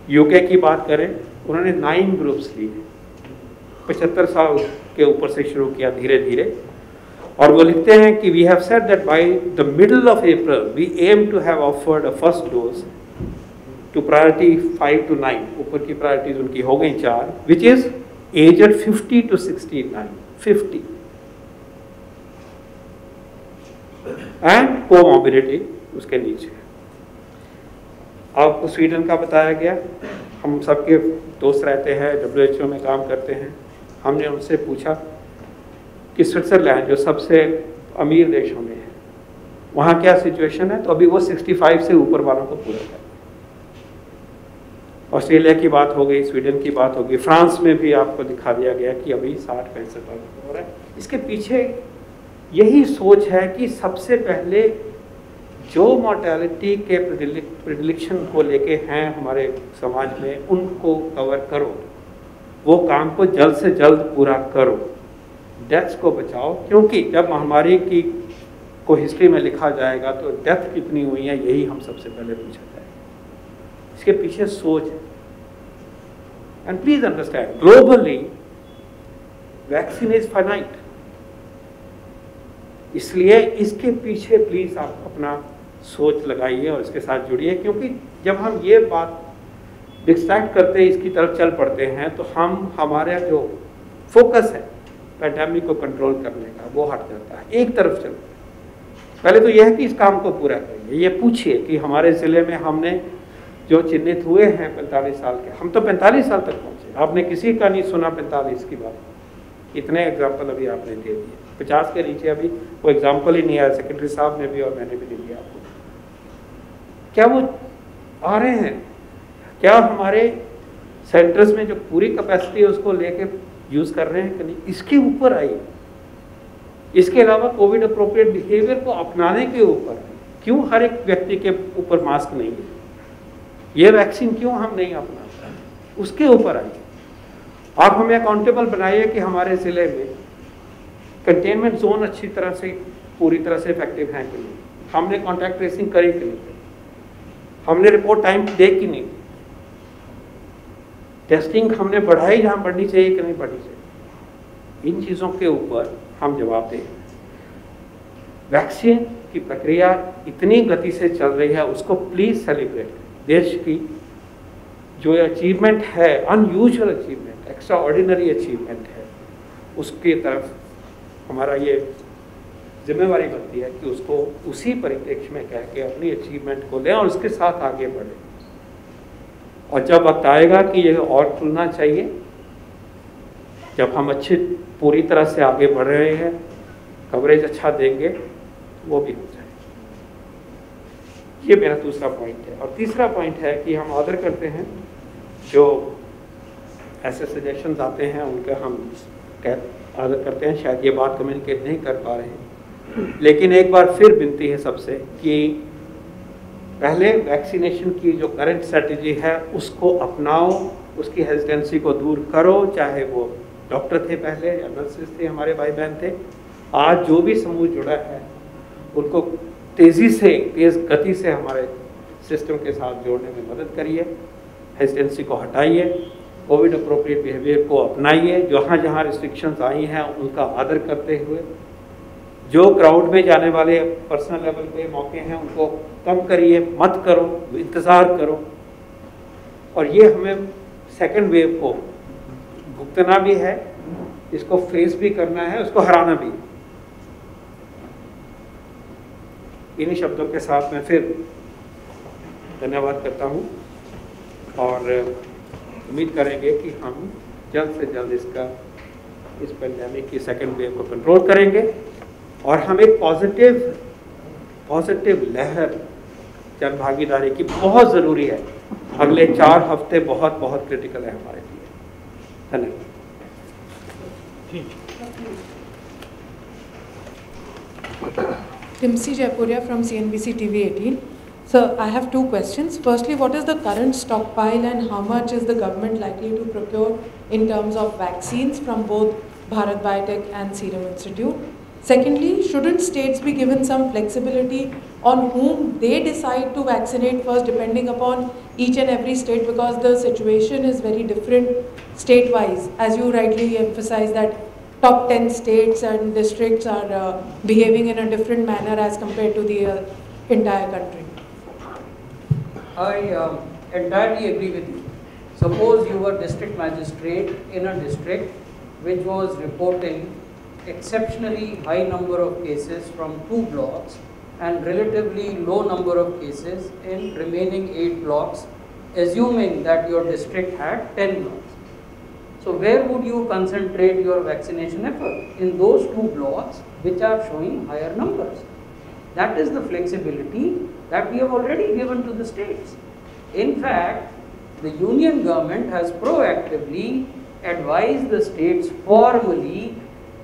यूके की बात करें, उन्होंने 9 ग्रुप्स लिए, 75 साल के ऊपर से शुरू किया धीरे धीरे। और वो लिखते हैं कि we have said that by the middle of April we aim to have offered a first dose to priority 5 to 9, ऊपर की प्रायोरिटीज उनकी हो गई 4, which is aged 50 to 69, 50 and comorbidity उसके नीचे। आपको स्वीडन का बताया गया, हम सबके दोस्त रहते हैं, WHO में काम करते हैं। हमने उनसे पूछा कि स्विट्ज़रलैंड जो सबसे अमीर देशों में है, वहाँ क्या सिचुएशन है, तो अभी वो 65 से ऊपर वालों को पूरा कर। ऑस्ट्रेलिया की बात हो गई, स्वीडन की बात हो गई, फ्रांस में भी आपको दिखा दिया गया कि अभी 60-65 हो रहा है। इसके पीछे यही सोच है कि सबसे पहले जो मॉर्टेलिटी के प्रिडिलेक्शन को लेके हैं हमारे समाज में, उनको कवर करो, वो काम को जल्द से जल्द पूरा करो, डेथ्स को बचाओ। क्योंकि जब महामारी की को हिस्ट्री में लिखा जाएगा तो डेथ कितनी हुई है, यही हम सबसे पहले पूछा जाएगा। इसके पीछे सोच है। And please understand, globally vaccine is finite, इसलिए इसके पीछे प्लीज आप अपना सोच लगाइए और इसके साथ जुड़िए। क्योंकि जब हम ये बात डिस्ट्रैक्ट करते हैं, इसकी तरफ चल पड़ते हैं, तो हमारा जो फोकस है पैंडेमिक को कंट्रोल करने का, वो हट जाता है, एक तरफ चलता है। पहले तो यह है कि इस काम को पूरा करिए। ये पूछिए कि हमारे ज़िले में हमने जो चिन्हित हुए हैं 45 साल के, हम तो 45 साल तक पहुँचे, आपने किसी का नहीं सुना 45 की बात। इतने एग्जाम्पल अभी आपने दे दिए, 50 के नीचे अभी वो एग्जाम्पल ही नहीं आया। सेक्रेटरी साहब ने भी और मैंने भी दे दिया आपको। क्या वो आ रहे हैं? क्या हमारे सेंटर्स में जो पूरी कैपेसिटी है उसको लेके यूज़ कर रहे हैं कि नहीं? इसके ऊपर आइए। इसके अलावा कोविड अप्रोप्रिएट बिहेवियर को अपनाने के ऊपर, क्यों हर एक व्यक्ति के ऊपर मास्क नहीं है, ये वैक्सीन क्यों हम नहीं अपनाते हैं, उसके ऊपर आइए। आप हमें अकाउंटेबल बनाइए कि हमारे ज़िले में कंटेनमेंट जोन अच्छी तरह से पूरी तरह से इफेक्टिव है कि नहीं, हमने कॉन्टैक्ट ट्रेसिंग करी कि नहीं, हमने रिपोर्ट टाइम दे कि नहीं, टेस्टिंग हमने बढ़ाई जहाँ बढ़नी चाहिए कि नहीं बढ़नी चाहिए। इन चीज़ों के ऊपर हम जवाब दें। वैक्सीन की प्रक्रिया इतनी गति से चल रही है, उसको प्लीज़ सेलिब्रेट। देश की जो अचीवमेंट है, unusual achievement, extra ordinary achievement है, उसकी तरफ हमारा ये जिम्मेवारी बनती है कि उसको उसी परिप्रेक्ष्य में कह के अपनी अचीवमेंट को लें और उसके साथ आगे बढ़ें। और जब वक्त आएगा कि ये और खुलना चाहिए, जब हम अच्छी पूरी तरह से आगे बढ़ रहे हैं, कवरेज अच्छा देंगे, वो भी हो जाए। ये मेरा दूसरा पॉइंट है। और तीसरा पॉइंट है कि हम ऑर्डर करते हैं, जो ऐसे सजेशंस आते हैं उनका हम ऑर्डर करते हैं। शायद ये बात कम्युनिकेट नहीं कर पा रहे हैं, लेकिन एक बार फिर विनती है सबसे कि पहले वैक्सीनेशन की जो करंट स्ट्रेटजी है उसको अपनाओ, उसकी हेजिटेंसी को दूर करो। चाहे वो डॉक्टर थे पहले या नर्सेज थे, हमारे भाई बहन थे, आज जो भी समूह जुड़ा है उनको तेज़ गति से हमारे सिस्टम के साथ जोड़ने में मदद करिए। हेजिटेंसी को हटाइए, कोविड अप्रोप्रिएट बिहेवियर को अपनाइए, जहाँ जहाँ रिस्ट्रिक्शंस आई हैं उनका आदर करते हुए, जो क्राउड में जाने वाले पर्सनल लेवल पे मौके हैं उनको कम करिए, मत करो, इंतज़ार करो। और ये हमें सेकेंड वेव को भुगतना भी है, इसको फेस भी करना है, उसको हराना भी। इन्हीं शब्दों के साथ मैं फिर धन्यवाद करता हूँ और उम्मीद करेंगे कि हम जल्द से जल्द इस पेंडेमिक की सेकेंड वेव को कंट्रोल करेंगे और हम एक पॉजिटिव लहर जन भागीदारी की बहुत ज़रूरी है। अगले 4 हफ्ते बहुत बहुत क्रिटिकल है हमारे लिए। धन्यवाद। Timsi Jaipuria from CNBC TV 18. Sir, I have 2 questions. Firstly, what is the current stockpile and how much is the government likely to procure in terms of vaccines from both Bharat Biotech and Serum Institute? Secondly, shouldn't states be given some flexibility on whom they decide to vaccinate first, depending upon each and every state, because the situation is very different state-wise. As you rightly emphasize that top 10 states and districts are behaving in a different manner as compared to the entire country. I entirely agree with you. Suppose you were district magistrate in a district which was reporting exceptionally high number of cases from 2 blocks and relatively low number of cases in remaining 8 blocks, assuming that your district had 10 blocks. So where would you concentrate your vaccination effort? In those 2 blocks which are showing higher numbers. That is the flexibility that we have already given to the states. In fact, the union government has proactively advised the states formally,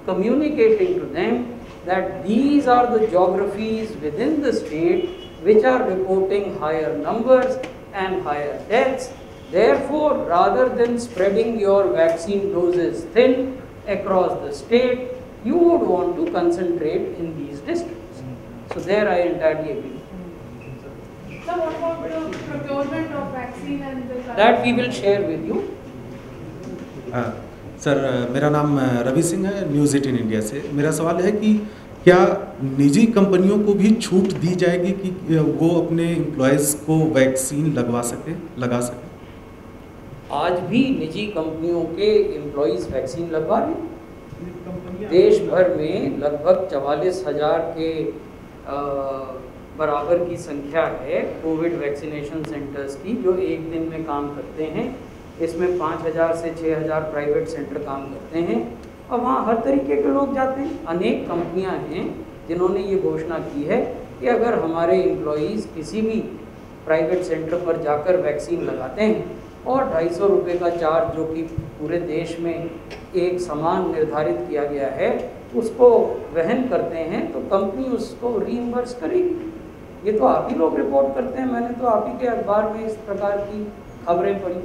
communicating to them that these are the geographies within the state which are reporting higher numbers and higher deaths. Therefore, rather than spreading your vaccine doses thin across the state, you would want to concentrate in these districts. So there I entirely agree. So what about the procurement of vaccine and the... That we will share with you. Sir मेरा नाम रवि सिंह है, news 18 India से। मेरा सवाल है कि क्या निजी कंपनियों को भी छूट दी जाएगी कि वो अपने एम्प्लॉयज़ को वैक्सीन लगा सके? आज भी निजी कंपनियों के एम्प्लॉयज़ वैक्सीन लगवा रहे हैं। देश भर में लगभग 44,000 के बराबर की संख्या है कोविड वैक्सीनेशन सेंटर्स की, जो एक दिन में काम करते हैं। इसमें 5,000 से 6,000 प्राइवेट सेंटर काम करते हैं और वहाँ हर तरीके के लोग जाते हैं। अनेक कंपनियाँ हैं जिन्होंने ये घोषणा की है कि अगर हमारे एम्प्लॉयज़ किसी भी प्राइवेट सेंटर पर जाकर वैक्सीन लगाते हैं और 250 रुपये का चार्ज, जो कि पूरे देश में एक समान निर्धारित किया गया है, उसको वहन करते हैं, तो कंपनी उसको रीइंबर्स करेगी। ये तो आप ही लोग रिपोर्ट करते हैं, मैंने तो आप ही के अखबार में इस प्रकार की खबरें पढ़ी।